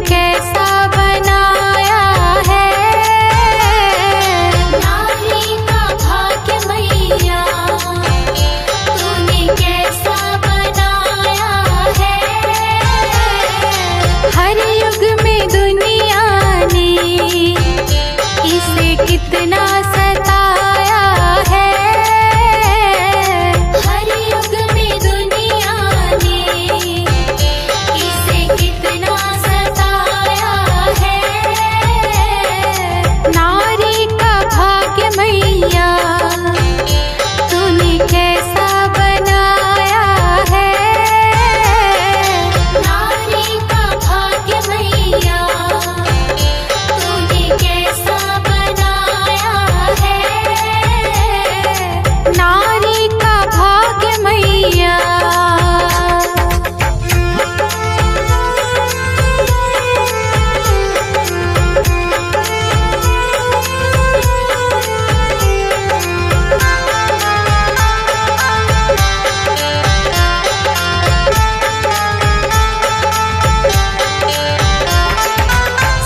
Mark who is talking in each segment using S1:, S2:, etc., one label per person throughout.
S1: कैसा बनाया है, नारी का भाग्य मैया तूने कैसा बनाया है। हर युग में दुनिया ने इसे कितना सताया है, हर युग में दुनिया ने इसे कितना सताया है। नारी का भाग्य मैया तूने कैसा बनाया है, नारी का भाग्य मैया तूने कैसा बनाया है। नारी का भाग्य मैया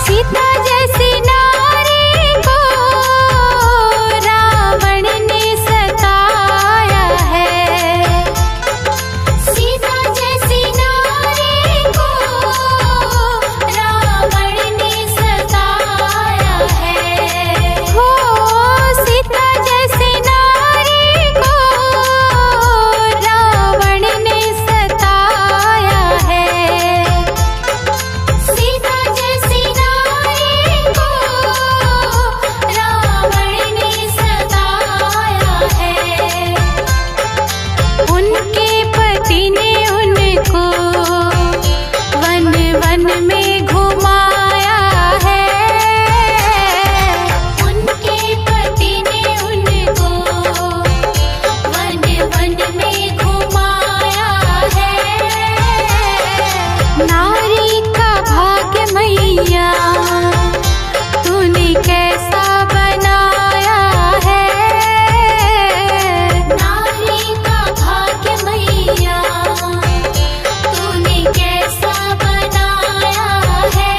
S1: सीता जैसी नारी को रावण ने सताया है, सीता जैसी नारी को रावण ने सताया है। हो सीता जैसी नारी को रावण ने सताया है, सीता जैसी नारी को रावण ने सताया है। उनके पति ने उनको वन वन में घुमाया है, उनके पति ने उनको वन वन में घुमाया है। नारी का भाग्य मैया तूने कैसा बनाया है, नारी का भाग्य मैया तूने कैसा बनाया है।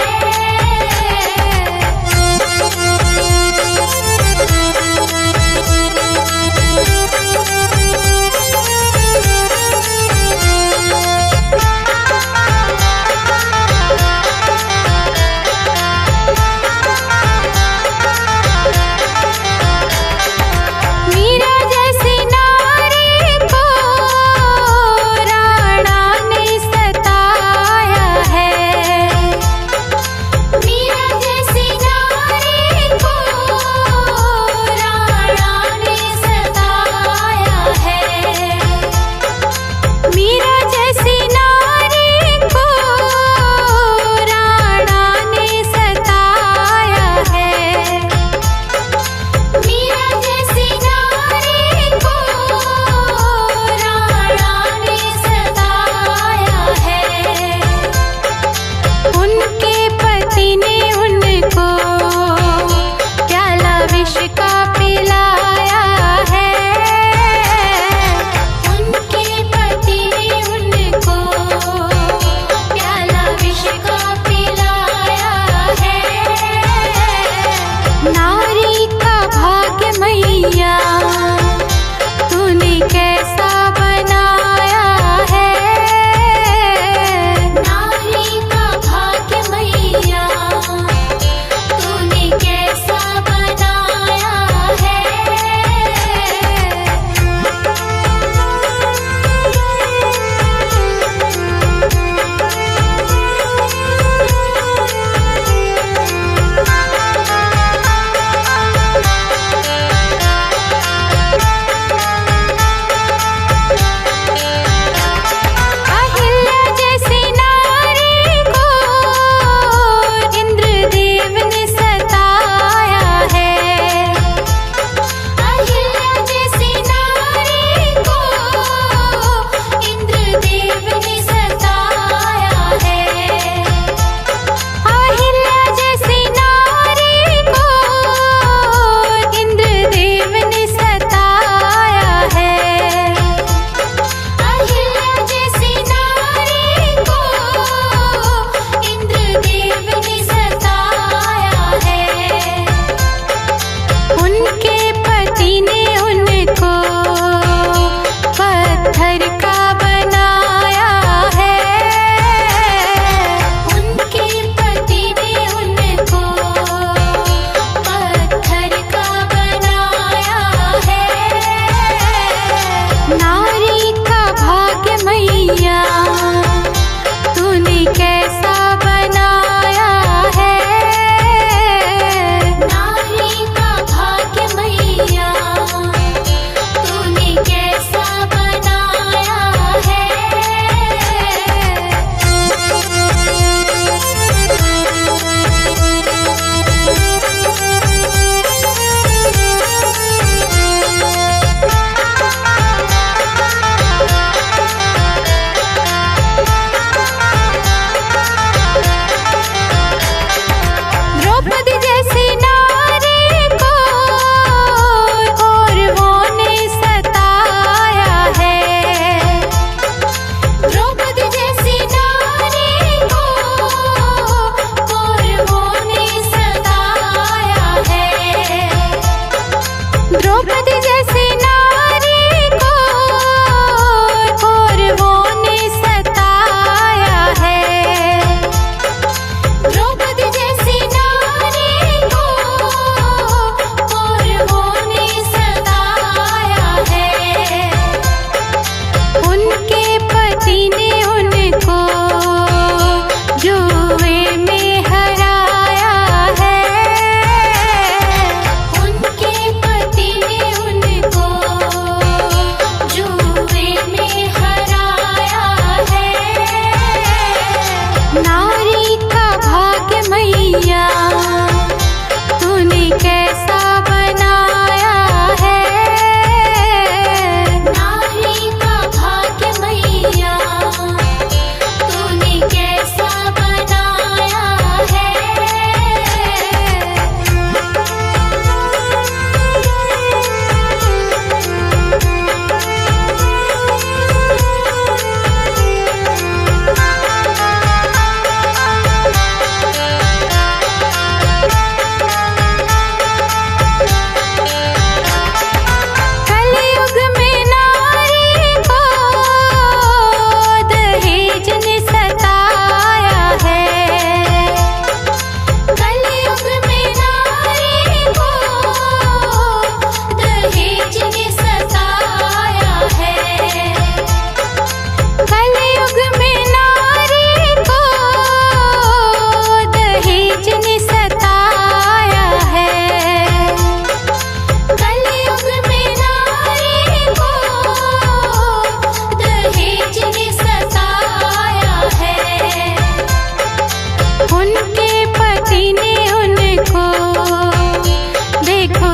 S1: मीरा जैसी नारी को राणा ने सताया है, मीरा जैसी नारी को राणा ने सताया है, मीरा जैसी नारी को राणा ने सताया है, मीरा जैसी नारी को राणा ने सताया है। उनके पति ने उनको प्याला विष का पिलाया है, उनके पति ने उनको प्याला विष का पिलाया है। नारी का भाग्य मैया तूने कैसा बनाया है, नारी का भाग्य मैया तूने कैसा बनाया है।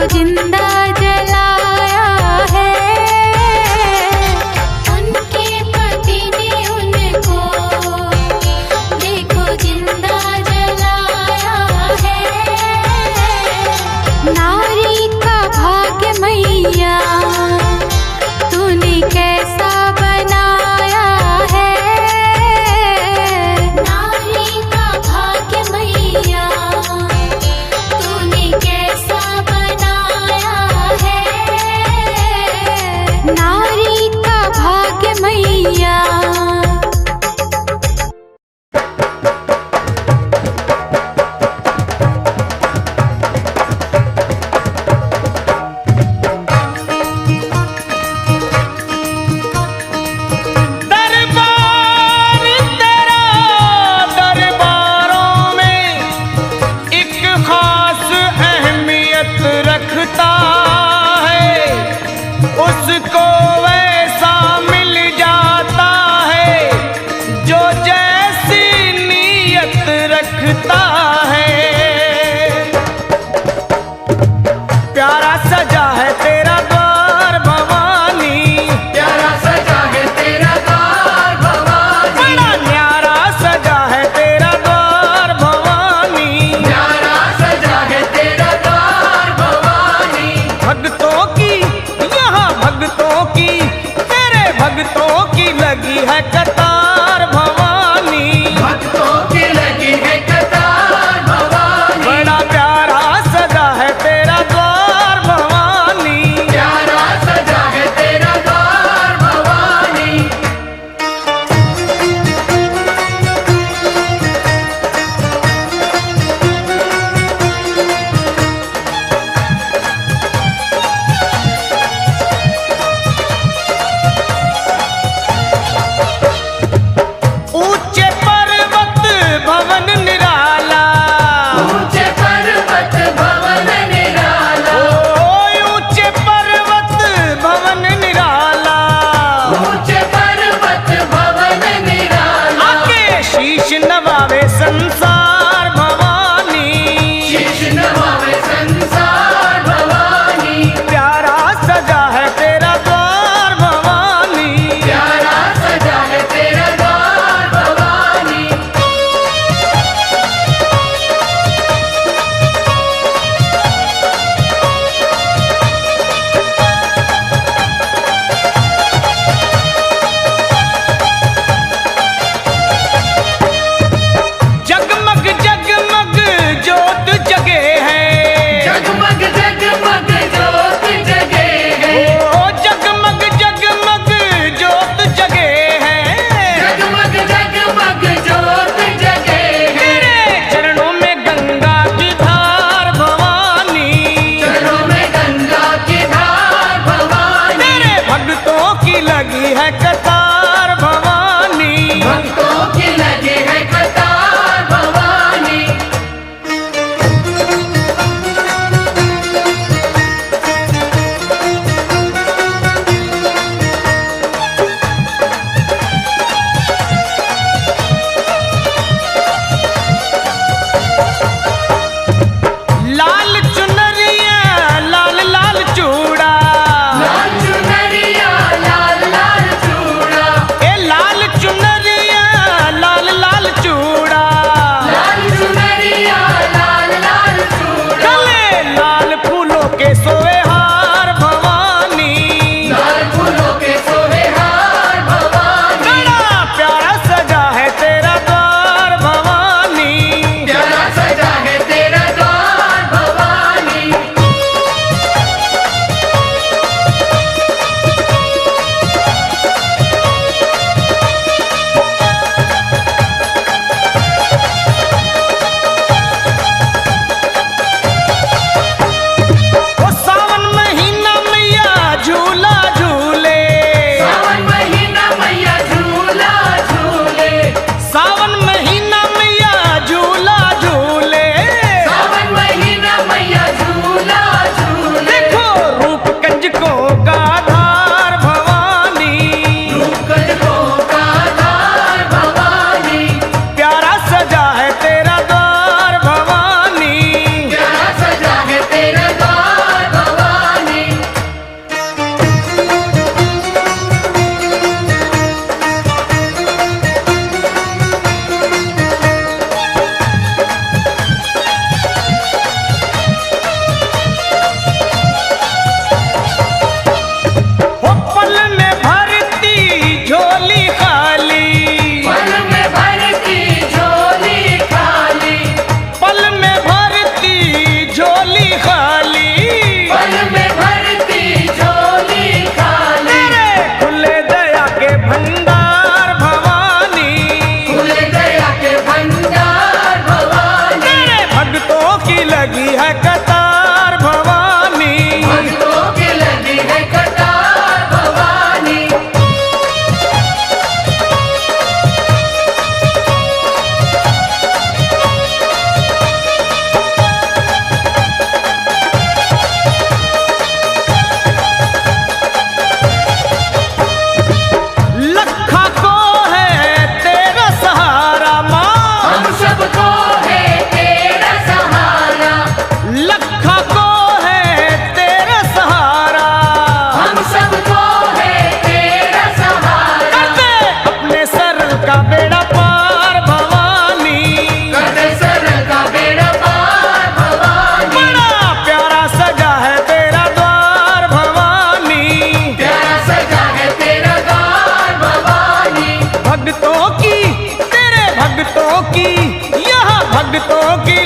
S1: जिंदा जलाया है। उनके पति ने उनको देखो जिंदा जलाया है। नारी का भाग्य मैया तूने कैसा बनाया है। नारी का भाग्य मैया तूने कैसा बनाया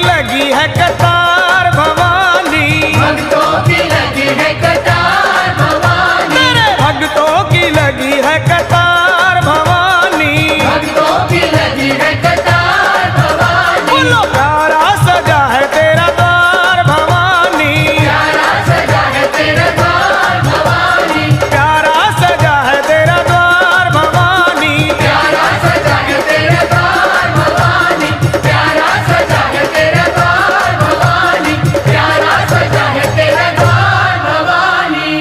S2: लगी है कतार भवानी,
S3: भक्तों की लगी है कतार भवानी,
S2: तेरे भक्तों की लगी है कतार भवानी,
S3: भक्तों की लगी है कतार भवानी।
S2: बोलो प्यारा सजा है तेरा द्वार भवानी,
S3: प्यारा सजा है तेरा द्वार भवानी,
S2: प्यारा सजा है तेरा द्वार भवानी,
S3: प्यारा सजा है तेरा द्वार भवानी, प्यारा सजा है तेरा द्वार भवानी, प्यारा सजा है तेरा द्वार भवानी।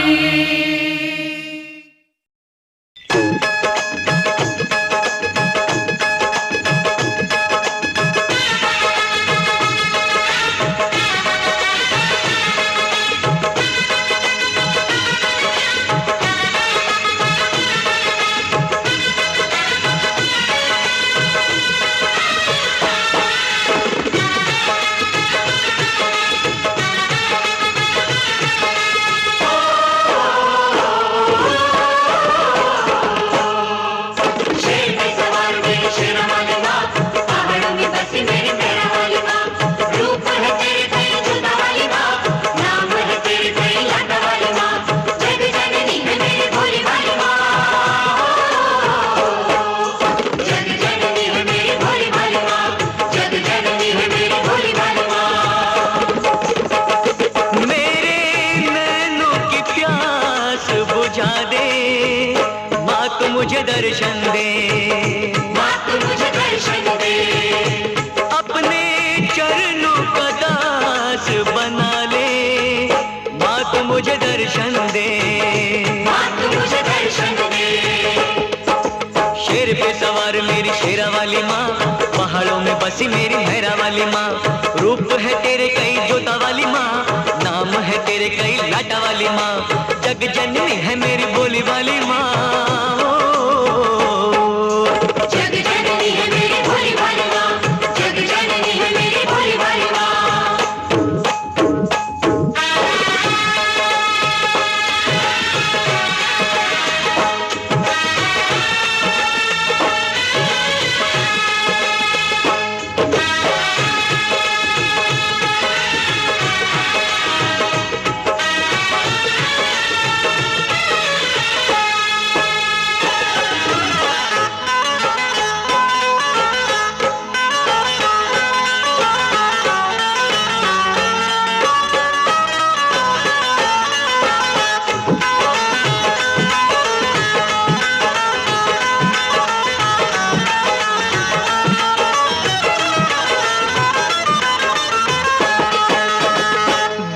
S4: मुझे दर्शन दे,
S3: माँ तू मुझे दर्शन दे,
S4: अपने चरणों का दास बना ले। माँ तू मुझे दर्शन दे,
S3: माँ तू मुझे दर्शन दे।
S4: शेर पे सवार मेरी शेरा वाली माँ, पहाड़ों में बसी मेरी मेहरा वाली माँ। रूप है तेरे कई जोता वाली माँ, नाम है तेरे कई लाटा वाली माँ। जग जननी है मेरी बोली वाली माँ।
S3: जग जननी है मेरी भोली भाली माँ, जग जननी है मेरी भोली भाली माँ।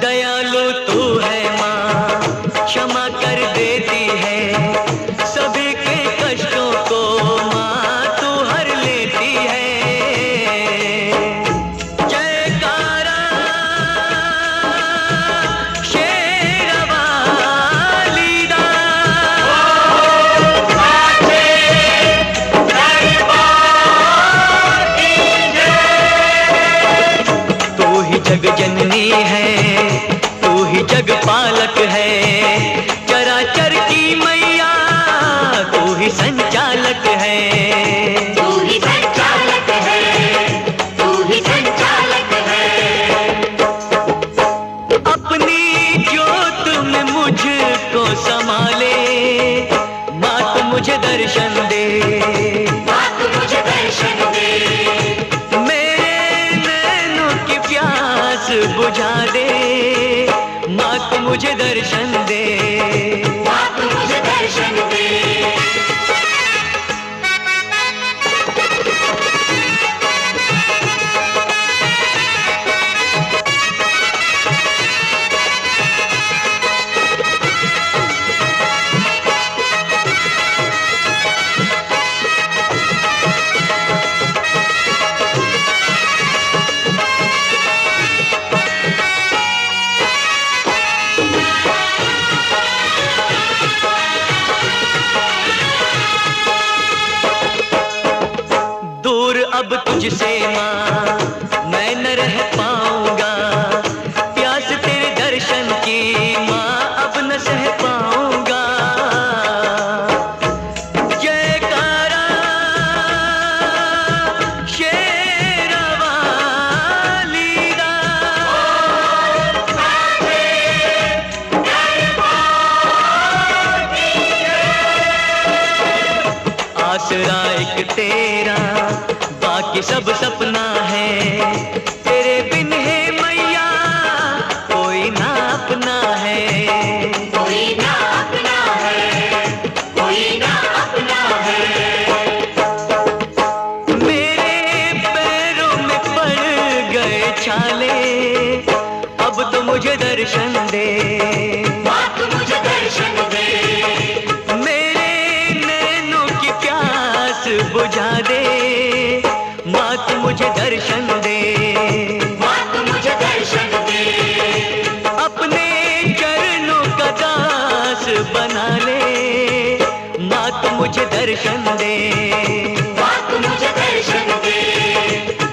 S4: दयालु तू है माँ, क्षमा कर देती है सभी के कष्टों को माँ तू हर लेती है। जयकारा शेरवाली दा, तू ही जग जननी है, तू ही जग पालक है। चराचर की मैया तू ही संचालक है।
S3: तू ही संचालक है, तू ही संचालक है।
S4: अपनी ज्योत में मुझको संभाले, माँ तू मुझे दर्शन दे।
S3: माँ तू मुझे दर्शन दे,
S4: मेरे नैनों की प्यास बुझा दे, माँ तू मुझे दर्शन दे।
S3: माँ तू मुझे दर्शन दे।
S4: सब सपना है, तेरे बिन है मैया कोई ना अपना है।
S3: कोई ना अपना है, कोई ना अपना है।
S4: मेरे पैरों में पड़ गए छाले, अब तो मुझे दर्शन दे,
S3: माँ तू मुझे दर्शन दे।
S4: मेरे नैनों की प्यास बुझा दे, माँ तू मुझे दर्शन दे,
S3: माँ तू मुझे दर्शन दे।
S4: अपने चरणों का दास बना ले, माँ तू मुझे दर्शन दे।
S3: माँ तू मुझे दर्शन दे,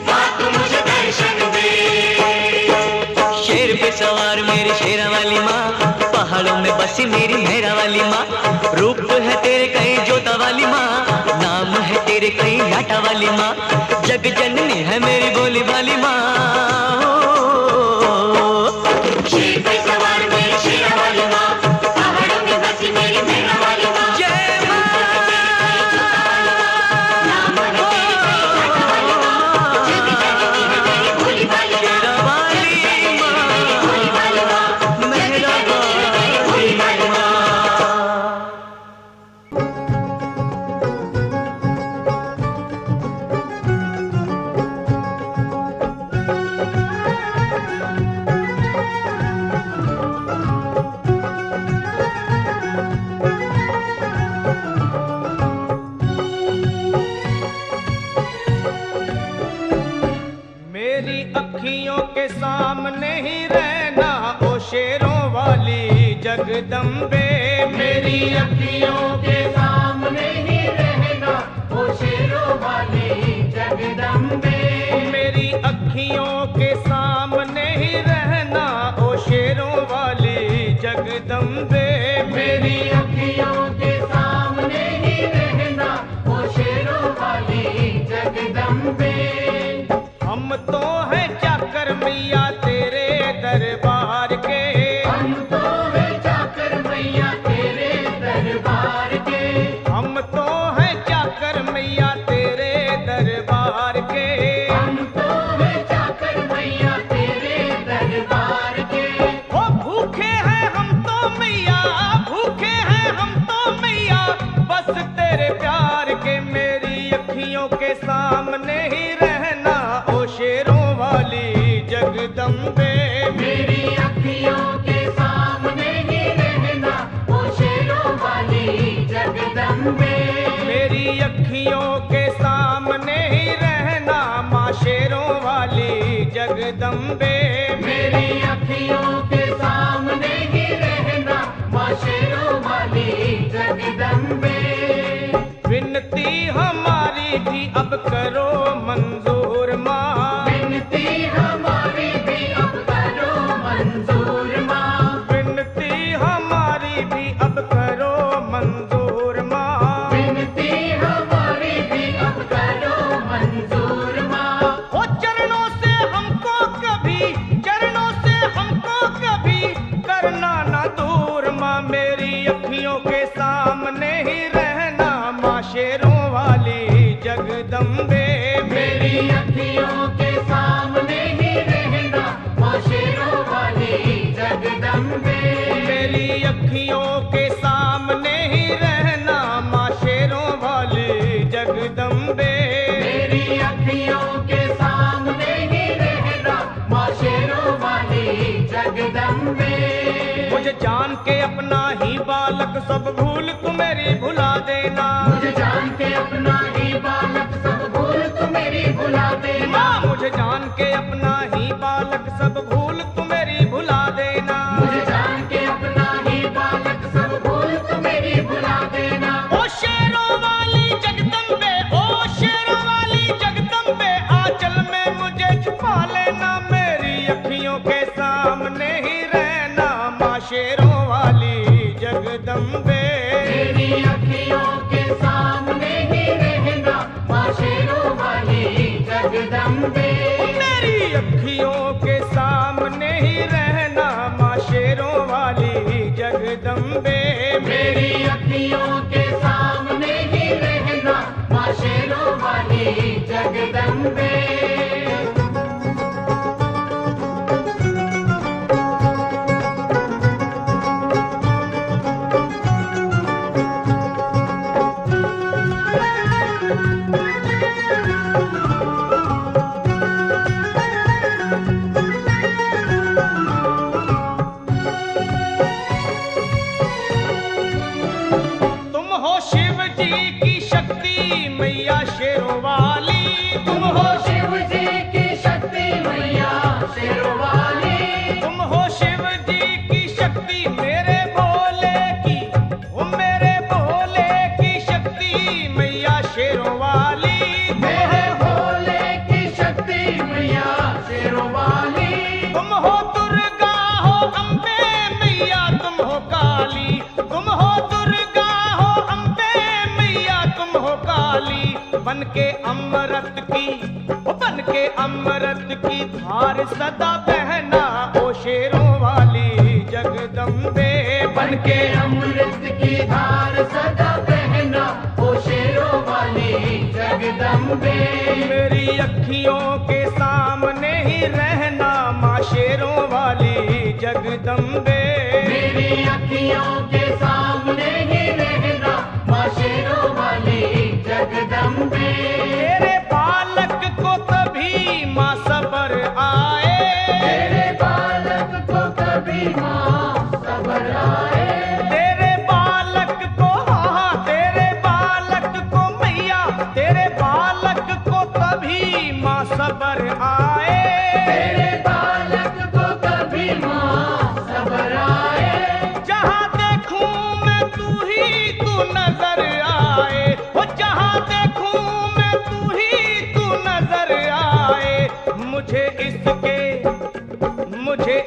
S3: माँ तू मुझे दर्शन दे।
S4: शेर पे सवार मेरी शेरा वाली माँ, पहाड़ों में बसी मेरी मेहरा वाली माँ। रूप है तेरे कहीं जोता वाली माँ, नाम है तेरे कहीं लाटा वाली माँ। जग जननी है मेरी भोली भाली माँ।
S3: शेर पे सवार मेरी शेरा वाली माँ, पहाड़ों में बसी मेरी मेहरा वाली माँ।
S4: जय माँ।
S3: नाम है तेरी कहीं लाटा वाली माँ, जग जननी है मेरी भोली भाली माँ।
S4: शेरा वाली माँ,
S3: भोली भाली माँ,
S4: मेहरा
S3: भोली भाली माँ।
S2: मेरी अखियों के सामने ही रहना ओ शेरों वाली जगदम्बे।
S3: मेरी अखियों के सामने ही रहना ओ शेरों वाली जगदम्बे।
S2: मेरी अखियों के सामने ही रहना ओ शेरों वाली जगदम्बे।
S3: मेरी अखियों के सामने ही रहना ओ शेरों वाली जगदम्बे।
S2: हम तो हैं चाकर मैया तेरे दरबार के,
S3: हम तो है जाकर मैया तेरे दरबार के।
S2: हम तो हैं चाकर मैया तेरे दरबार के।
S3: हम तो है जाकर मैया तेरे दरबार के।
S2: ओ भूखे हैं हम तो मैया, भूखे हैं हम तो मैया, बस तेरे प्यार के। मेरी अखियों के सामने ही रहना ओ शेरों वाली जगदम्बे।
S3: मेरी अखियों के सामने ही रहना ओ शेरों वाली जगदम्बे।
S2: मेरी अखियों के सामने ही रहना माँ शेरों वाली जगदम्बे।
S3: मेरी अखियों के सामने ही रहना माँ शेरों वाली जगदम्बे।
S2: विनती हमारी भी अब करो मंजूर माँ,
S3: विनती हमारी भी अब करो मंजूर माँ।
S2: विनती हमारी भी अब करो मंजूर माँ।
S3: विनती हमारी भी अब करो मंजूर माँ।
S2: ओ चरणों से हमको कभी, चरणों से हमको कभी करना ना दूर माँ। मेरी अखियों के सामने ही रहना माँ शेरों वाली जगदम्बे।
S3: मेरी अखियों के सामने ही रहना माँ शेरों वाली जगदम्बे।
S2: मेरी अखियों के सामने ही रहना माँ शेरों वाली जगदम्बे।
S3: मेरी अखियों के सामने ही रहना माँ शेरों वाली जगदम्बे।
S2: मुझे जान के अपना ही बालक सब भूल तू मेरी भुला देना।
S3: मुझे जान के अपना ही बालक सब भूल तू मेरी भुला देना।
S2: माँ मुझे जान के अपना ही बालक सब भूल तू मेरी भुला देना।
S3: मुझे जान के अपना ही बालक सब भूल तू मेरी भुला देना।
S2: ओ शेरों वाली जगदम्बे, ओ शेरों वाली जगदम्बे, आंचल में मुझे छुपा लेना। मेरी अखियों के सामने ही रहना माँ शेरों वाली जगदम्बे।
S3: मेरी अखियों के
S2: तुम हो दुर्गा हो अम्बे मैया तुम हो काली, तुम हो दुर्गा हो अम्बे मैया तुम हो काली। बन के अमृत की धार सदा बहना ओ शेरों वाली जगदम्बे।
S3: बन के अमृत की धार सदा बहना ओ शेरों वाली जगदम्बे।
S2: मेरी अखियों के सामने ही रहना माँ शेरों वाली जगदम्बे।
S3: मेरी अखियों के सामने ही रहना माँ शेरों वाली जगदम्बे।
S2: तेरे बालक को कभी माँ सबर आए,
S3: तेरे बालक को कभी माँ सबर आए।
S2: तेरे बालक को हाँ तेरे बालक को मैया, तेरे बालक को कभी माँ सबर आए।
S3: तेरे बालक को कभी माँ सबर आए।
S2: जहाँ देखूं मैं तू ही तू नजर आए, वो जहाँ देखूं मैं तू ही तू नजर आए। मुझे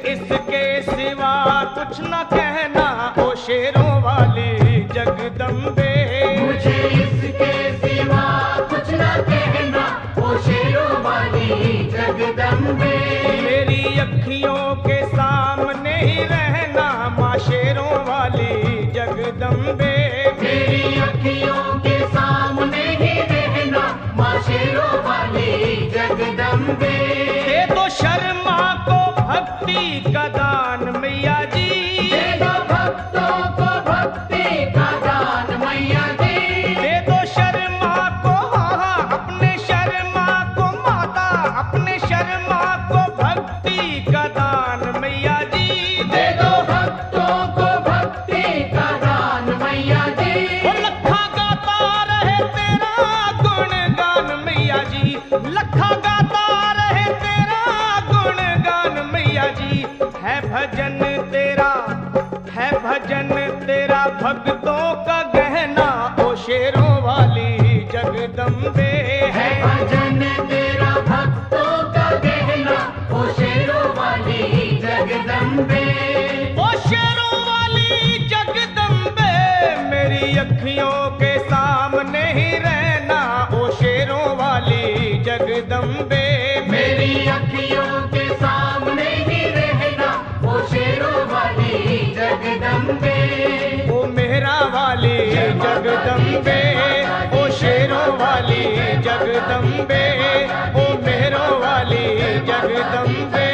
S2: इसके सिवा कुछ न कहना ओ शेरों वाली जगदम्बे।
S3: मुझे इसके सिवा कुछ न कहना ओ शेरों वाली जगदम्बे।
S2: मेरी अखियों के सामने ही रहना माँ शेरों वाली जगदम्बे।
S3: मेरी अखियों के सामने ही रहना माँ शेरों वाली जगदम्बे।
S2: दे दो शर्मा को भक्ति का दान मैया जी,
S3: दे दो भक्तों को भक्ति का दान मैया जी।
S2: दे दो शर्मा को हाँ अपने शर्मा को माता, अपने शर्मा को भक्ति का दान मैया जी।
S3: दे दो भक्तों को भक्ति का दान मैया जी।
S2: वो लखा गाता रहे तेरा गुणगान मैया जी, लखा गाता रहे तेरा गुणगान मैया जी। है भजन तेरा भक्तों का गहना ओ शेरों वाली जगदम्बे।
S3: है भजन तेरा भक्तों का गहना ओ शेरों वाली जगदम्बे।
S2: ओ शेरों वाली जगदम्बे, मेरी अखियों के सामने ही रहना ओ शेरों वाली जगदम्बे।
S3: मेरी अखियों के सामने ही रहना ओ शेरों वाली जगदम्बे।
S2: ओ मेहरा वाली जगदम्बे, ओ शेरों वाली जगदम्बे, ओ मेहरों वाली जगदम्बे।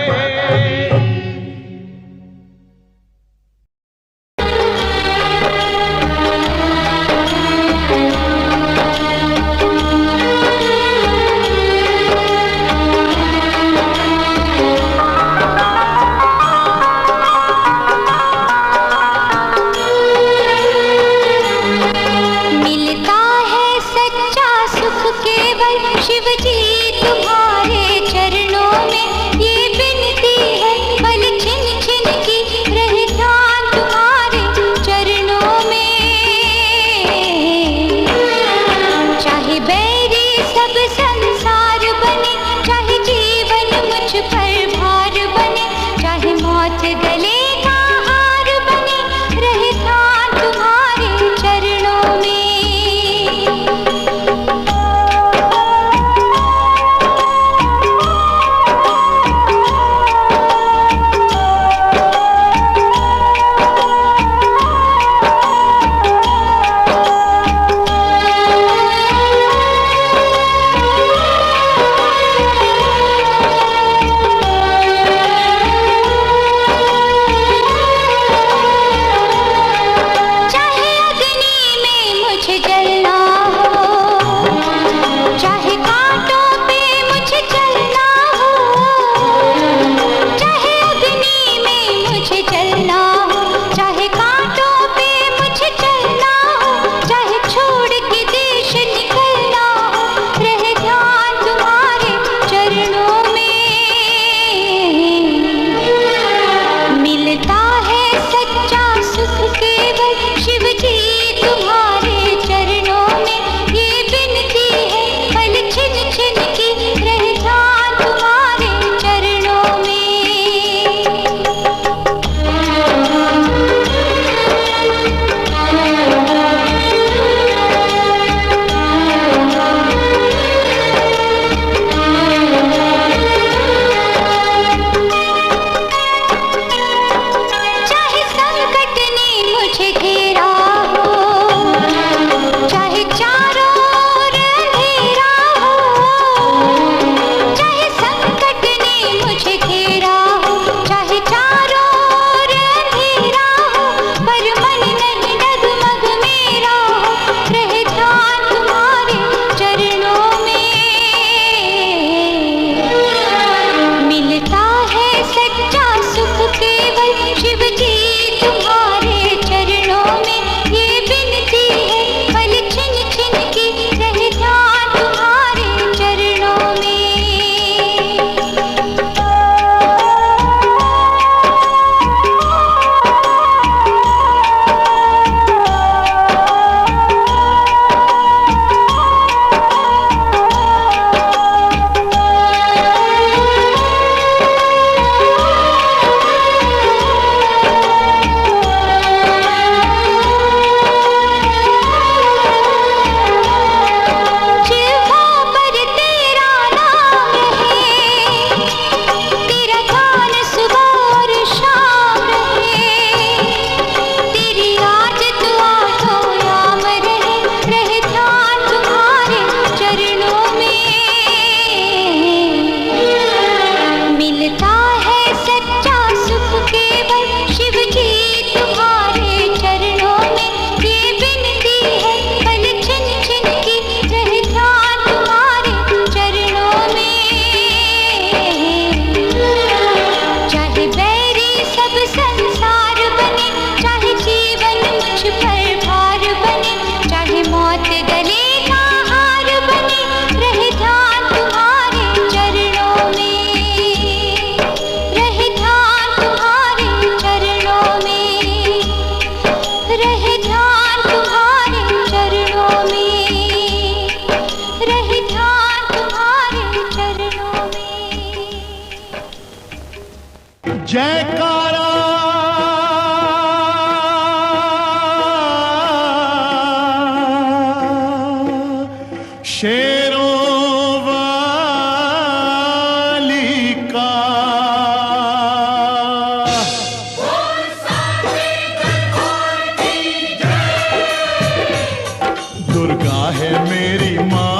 S1: मिलता है सच्चा सुख केवल शिव जी तुम्हारे चरणों में। ये
S5: जयकारा शेरों वाली का। दुर्गा है मेरी माँ,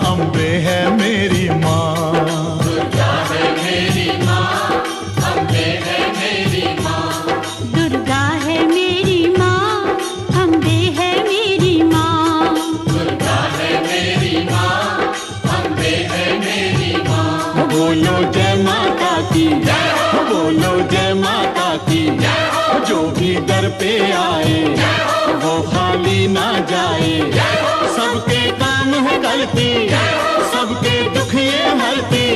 S5: अम्बे है मेरी माँ।
S3: दुर्गा है मेरी माँ, अम्बे है मेरी माँ।
S1: दुर्गा है मेरी माँ, अम्बे है मेरी माँ।
S3: दुर्गा है मेरी माँ, अम्बे है मेरी माँ।
S5: बोलो जय माता की, बोलो जय माता की। जो भी दर पे आए वो खाली ना जाए। सबके काम है गलती, सबके दुख ये हरती।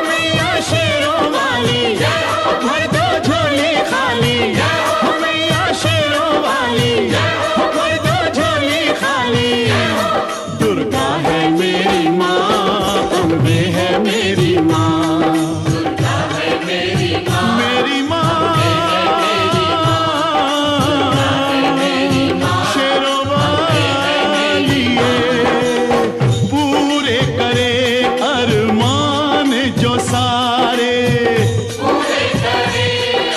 S5: मैया शेरों वाली भर दो झोली खाली। मैया शेरों वाली भर दो झोली खाली। दुर्गा है मेरी माँ, अम्बे है मेरी माँ।
S3: दुर्गा है मेरी माँ,
S5: मेरी माँ शेरों वाली ये पूरे करे अरमान जो सारे।
S3: पूरे करे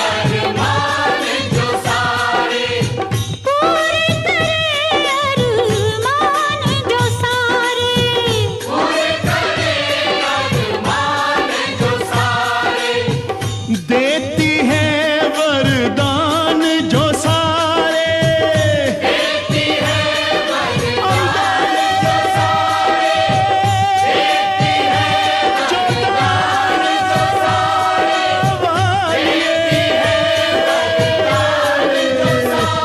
S3: अरमान जो सारे।
S1: पूरे करे अरमान जो सारे।
S3: पूरे करे अरमान जो सारे।
S5: देती है वरदान जो सारे।
S3: देती है वरदान जो सारे। देती है वरदान जो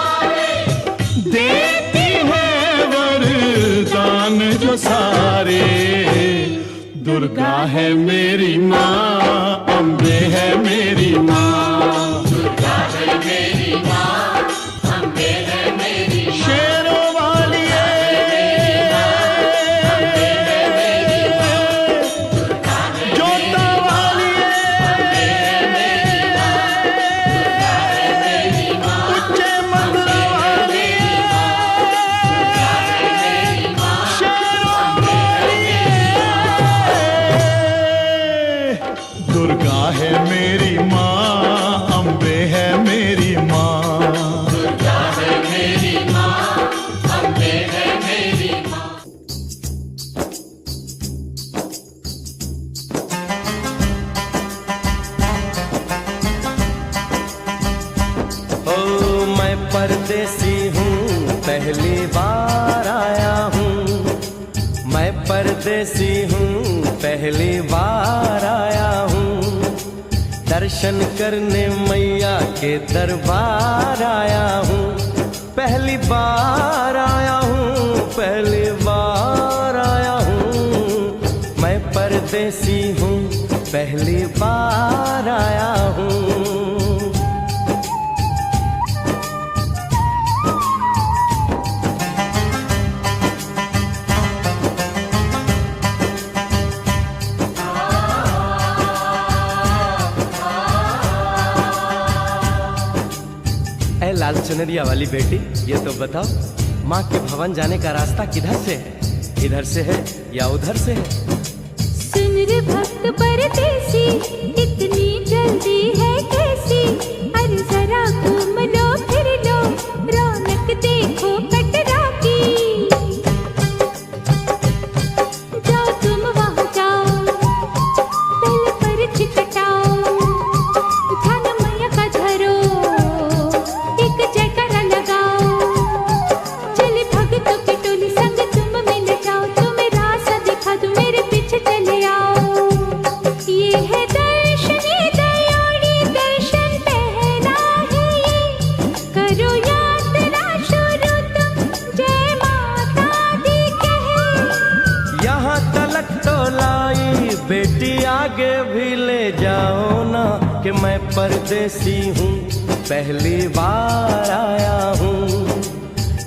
S3: सारे।
S5: देती है वरदान जो सारे। दुर्गा है मेरी माँ, अम्बे है मेरी माँ।
S3: दुर्गा है मेरी माँ, अम्बे है मेरी माँ।
S5: शेरों वाली जोता वाली उच्चे मंदिर वाली शेरों वाली। दुर्गा है मेरी माँ, अम्बे है मेरी माँ।
S3: दुर्गा है मेरी माँ, अम्बे है मेरी माँ।
S4: ओ मैं परदेसी हूँ, पहली बार आया हूँ। मैं परदेसी हूँ, पहली बार आया हूँ। दर्शन करने मैया के दरबार आया हूँ। पहली बार आया हूँ, पहली बार आया हूँ। मैं परदेसी हूँ, पहली बार आया हूँ। ऐ लाल चुनरिया वाली बेटी, ये तो बताओ माँ के भवन जाने का रास्ता किधर से है? इधर से है या उधर से है?
S1: सुन रे भक्त परदेसी, इतनी जल्दी है कैसी? अरे जरा घूम लो फिर लो, रौनक देखो कटरा की। जाओ तुम वहाँ जाओ, पहले परछ कटाओ। ध्यान मैया का धरो, एक जयकारा लगाओ। चले भक्तों की टोली संग तुम मिल जाओ। तुम्हें रास्ता दिखा दूं, मेरे पीछे चले आओ। ये है दर्शन, ये दयाड़ी दर्शन पहला है ये। करो यात्रा शुरू तुम, जय माता दी कहे।
S4: यहाँ तलक तो लाई बेटी, आगे भी ले जाओ ना कि मैं परदेसी हूँ, पहली बार आया हूँ।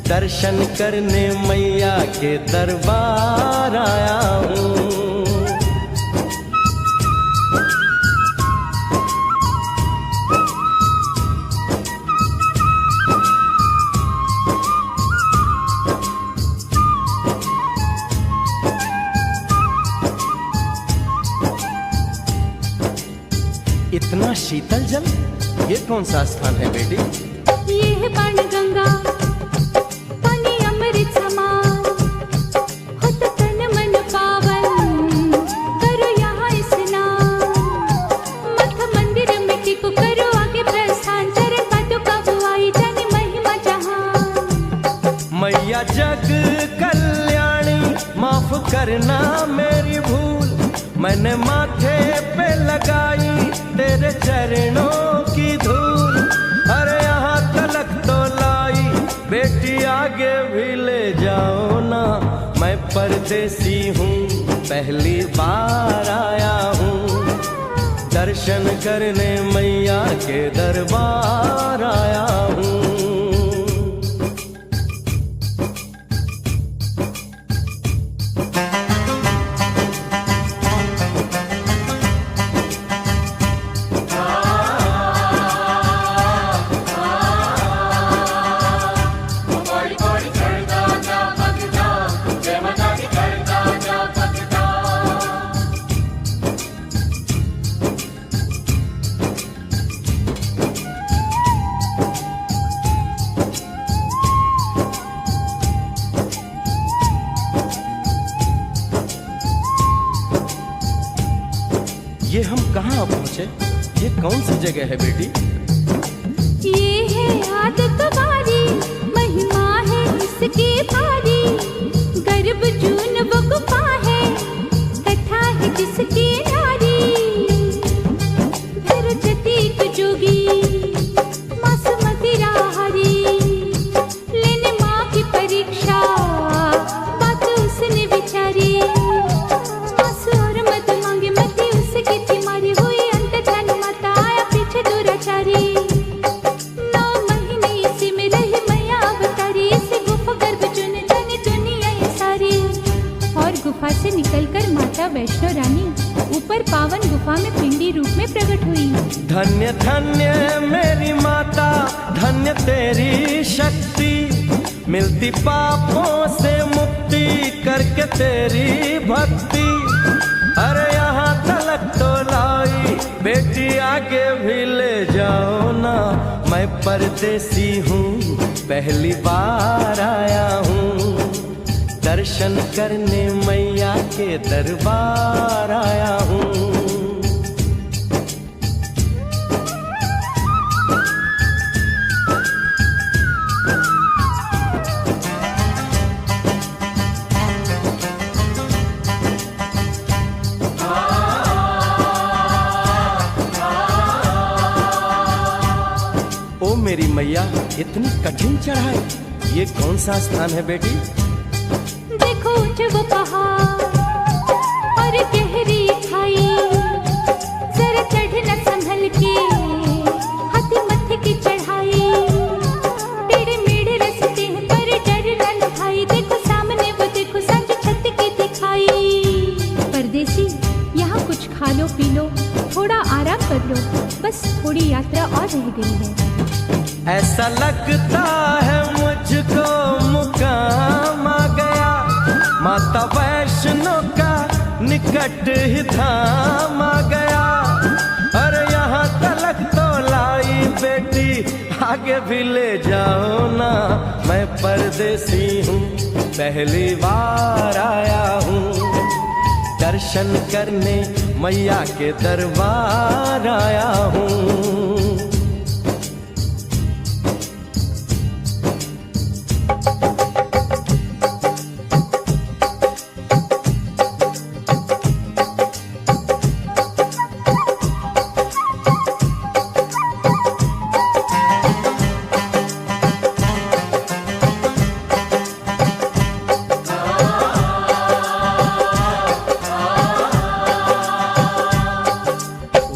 S4: दर्शन करने मैया के दरबार आया हूँ।
S6: यहाँ शीतल जल, ये कौन सा स्थान है बेटी?
S1: ये है बाण गंगा, पानी अमृत समान, हो तो तन मन पावन, करो यहाँ स्नान। मठ मंदिर में टिको, करो आगे प्रस्थान, चरण पादुका बुआई, जाने महिमा जहान।
S6: मैया जग कल्याणी, माफ करना मेरी भूल, मैंने माथे पे लगाई तेरे चरणों की धूल। अरे यहाँ तलक तो लाई, बेटी आगे भी ले जाओ ना, मैं परदेसी हूँ, पहली बार आया हूँ, दर्शन करने मैया के दरबार आया हूँ। ये हम कहाँ पहुँचे? ये कौन सी जगह है बेटी?
S1: ये है आदत बारी, महिमा है इसकी भारी, गर्भ जून वो गुफा है, कथा है जिसकी नारी। धर जतीक जोगी, मासूमती राहरी, लेने माँ की परीक्षा, बात उसने विचारी। आंसू और मत मांगे, मती उसकी तिमारी, हुई अंत धन माता, आया पीछे दुराचारी। 9 महीने इसी में रही मैया अवतारी, इसी गुफा गर्भ चुन जानी दुनिया ये सारी। और गुफा से निकलकर माता वैष्णो रानी ऊपर पावन गुफा में पिंडी रूप में प्रकट हुई।
S6: धन्य धन्य मेरी माता, धन्य तेरी शक्ति, मिलती पापों से मुक्ति करके तेरी भक्ति। अरे यहाँ तलक तो लाई, बेटी आगे भी ले जाओ ना, मैं परदेसी हूँ, पहली बार आया हूँ, दर्शन करने मैया के दरबार आया हूँ। ओ मेरी मैया, इतनी कठिन चढ़ाई, ये कौन सा स्थान है बेटी?
S1: देखो ऊंचे वो पहाड़ और गहरी खाई, जरा चढ़ना संभल के, हाथी मत्थे की चढ़ाई। टेढ़े मेढ़े रास्ते हैं पर डरना न भाई, देखो सामने वो देखो सांझ छत की दिखाई। परदेसी यहाँ कुछ खा लो पी लो, थोड़ा आराम कर लो, बस थोड़ी यात्रा और रह गई है।
S6: ऐसा लगता है मुझको मुकाम आ गया, माता वैष्णो का निकट ही धाम आ गया। अरे यहाँ तलक तो लाई, बेटी आगे भी ले जाओ ना, मैं परदेसी हूँ, पहली बार आया हूँ, दर्शन करने मैया के दरबार आया हूँ।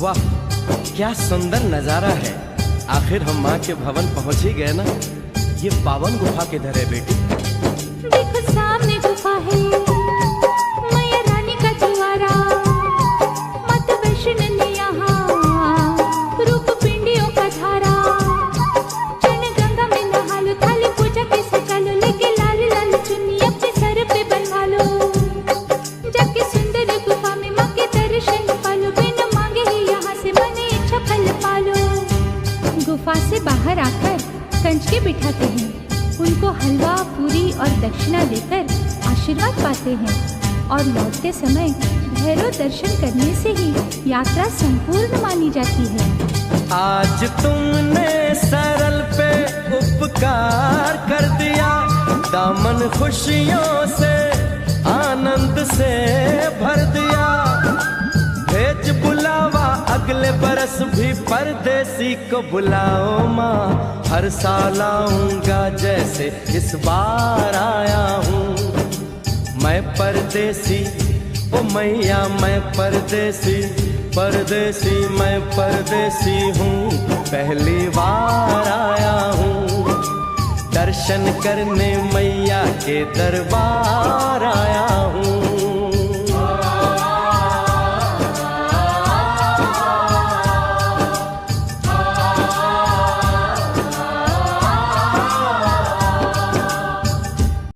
S6: वाह, क्या सुंदर नजारा है। आखिर हम माँ के भवन पहुँच ही गए ना। ये पावन गुफा किधर है बेटी?
S1: देखो सामने गुफा है, मैया रानी का द्वारा, माता वैष्णो ने यहाँ रूप पिंडियों का धारा। चरण गंगा में नहा लो, थाली पूजा के सजा लो, लेके लाल लाल चुन्नी अपने सर पे बनवा लो। जाके सुंदर गुफा में माँ के दर्शन पालो, बिना मांगे ही यहाँ से मने इच्छा फल बाहर आकर कंचके बिठाते हैं, उनको हलवा पूरी और दक्षिणा देकर आशीर्वाद पाते हैं और लौटते समय भैरव दर्शन करने से ही यात्रा संपूर्ण मानी जाती है।
S6: आज तुमने सरल पे उपकार कर दिया, दामन खुशियों से आनंद से भर दिया। भेज बुलावा अगले बरस भी परदेसी को बुलाओ माँ, हर साल आऊंगा जैसे इस बार आया हूँ। मैं परदेसी ओ मैया मैं परदेसी, परदेसी मैं परदेसी हूँ, पहली बार आया हूँ। दर्शन करने मैया के दरबार आया हूँ।